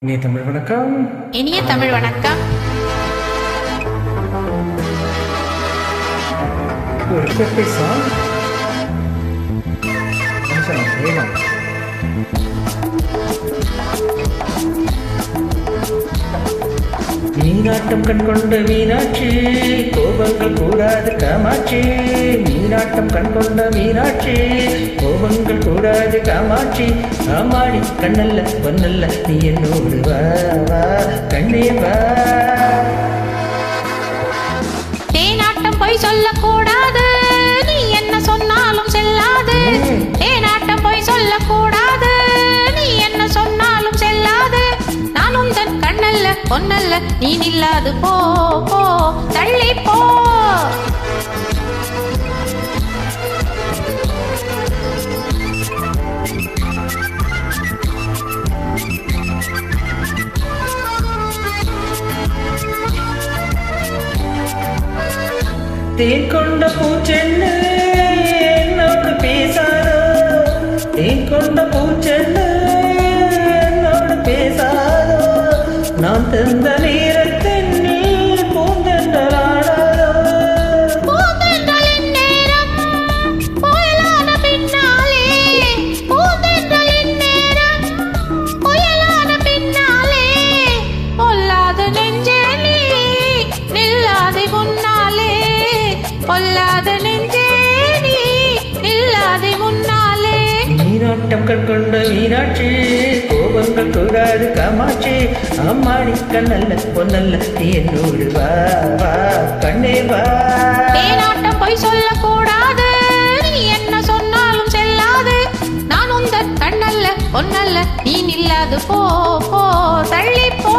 இனிய தமிழ் வணக்கம். இனிய தமிழ் வணக்கம். ஒரு பெப்பை சாங் வேணும். மீனாட்டம் கண் கொண்ட மீனாட்சி, கோபங்கள் கூடாது காமாட்சி. மீனாட்டம் கண் கொண்ட மீனாட்சி, கோபங்கள் கூடாது காமாட்சி. ஆமாடி கண்ணல்ல பொன்னல்ல நீ என்னோடு வா வா கண்ணே வா. தேனாட்டம் போய் சொல்லக்கூடாது, நீ என்ன சொன்னாலும் செல்லாது. தேனாட்டம் போய் சொல்லக்கூடாது, நீ என்ன சொன்னாலும் செல்லாது. நான் உந்தன் கண்ணல்ல பொன்னல்ல, நீ நில்லாது போ போ தள்ளி போ. தேன் கொண்ட பூச்செண்டு என்னோடு பேசாதோ, தேன் கொண்ட பூச்செண்டு என்னோடு பேசாதோ. நான் தந்த நேரத்தின் பூந்தென்றலாடாதோ. பூந்தென்றலின் நேரம் புயலான பின்னாலே, பூந்தென்றலின் நேரம் புயலான பின்னாலே. பொல்லாத நெஞ்சே நீ நில்லாதே முன்னாலே, பொல்லாத நெஞ்சே நீ நில்லாதே முன்னாலே. மீனாட்டம் கண் கொண்ட மீனாட்சி, கோபங்கள் கூடாது காமாட்சி. அம்மாடி கண்ணல்ல பொன்னல்ல நீ என்னோடு வா வா கண்ணே வா. தேனாட்டம் போய் சொல்லக்கூடாது, நீ என்ன சொன்னாலும் செல்லாது. நான் உந்தன் கண்ணல்ல பொன்னல்ல, நீ நில்லாது போ போ தள்ளி போ.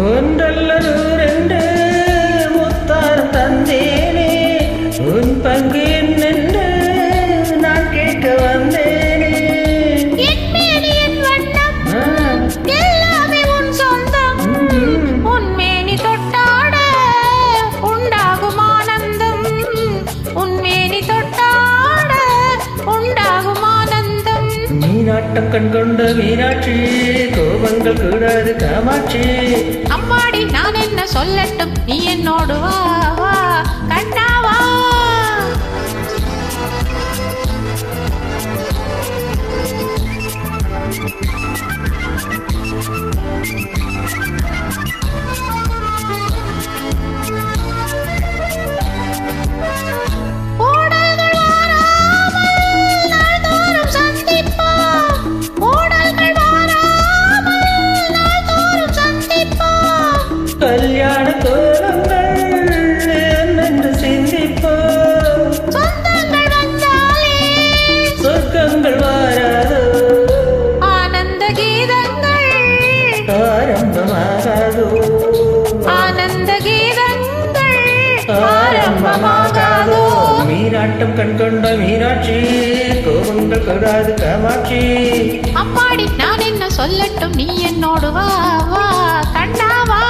ஒன்றல்ல நூறென்று முத்தாரம் தந்தேனே, உன் பங்கு என்னென்று நான் கேட்க வந்தேனே. என் மேனி என் வண்ணம் எல்லாமே உன் சொந்தம். உன் மேனி தொட்டாட உண்டாகும் ஆனந்தம், உன் மேனி தொட்டாட உண்டாகும் ஆனந்தம். மீனாட்டம் கண் கொண்ட மீனாட்சி, கோபங்கள் கூடாது காமாட்சி. அம்மாடி நான் என்ன சொல்லட்டும், நீ என்னோடு வா வா கண்ணா வா. ஓடல்கள் வாராமல் நாள்தோறும் சந்திப்போம், ஓடல்கள் வாராமல் நாள்தோறும் சந்திப்போம். கல்யாண கோலங்கள் என்னென்று சிந்திப்போம், சொந்தங்கள் வந்தாலே சொர்க்கங்கள் வாராதோ. ஆனந்த கீதங்கள் ஆரம்பமாகாதோ, ஆனந்த கீதங்கள் ஆரம்பமாகாதோ. மீனாட்டம் கண் கொண்ட மீனாட்சி, கோபங்கள் கூடாது காமாட்சி. அம்மாடி நான் என்ன சொல்லட்டும், நீ என்னோடு வா வா கண்ணா வா.